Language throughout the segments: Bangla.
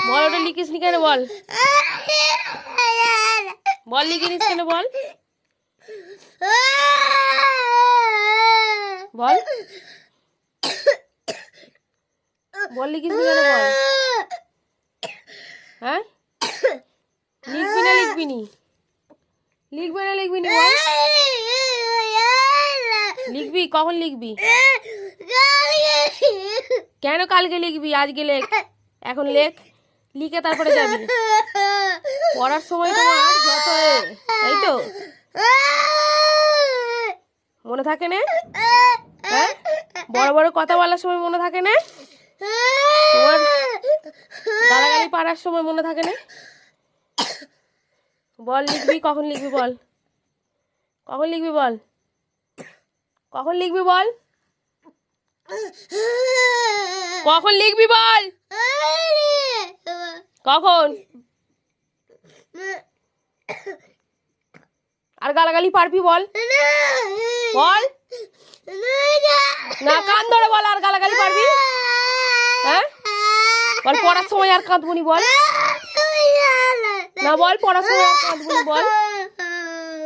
বল, ওটা লিখিস নি কেন? বল বল, লিখিস কেন? বল বল বল, লিখিস নি কেন? বল। হ্যাঁ, লিখবি না? লিখবি নি? লিখবি না? লিখবি নি? বল। লিখবি? কখন লিখবি? কেন কালকে লিখবি? আজকে লেখ, এখন লেখ, লিখে তারপরে যাবি। পড়ার সময় তোমার যত তাই তো মনে থাকে না? হ্যাঁ, বড় বড় কথা বলার সময় মনে থাকে না? তোমার গালাগালি পাড়ার সময় মনে থাকে না? বল, লিখবি? কখন লিখবি? বল, কখন লিখবি? বল, কখন লিখবি? বল, কখন লিখবি? বল, কখন? আর গালাগালি পারবি? বল বল না, কান ধরে বল। আর গালাগালি পারবি? হ্যাঁ, বল পড়ার সময় আর কাঁদবনি? বল না, বল পড়ার সময় আর কাঁদবনি? বল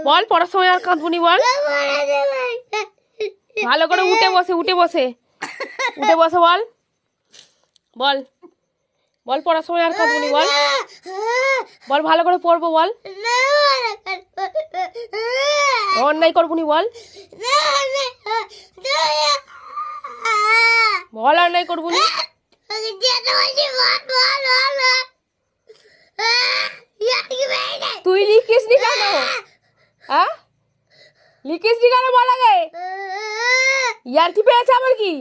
বল পড়ার সময় আর কাঁদবনি? বল ভালো করে উঠে বসে, উঠে বসে, উঠে বসে বল। বল বল পড়ার সময় আর কাঁদবনি? বল বল ভালো করে পড়বো? বল অন্যায় করবনি? বল বল অন্যায় করবনি? তুই লিখিস নি কেন? হ্যাঁ, লিখিস নি কেন? বল আগে। ইয়ার কি পেয়েছে আমার কি?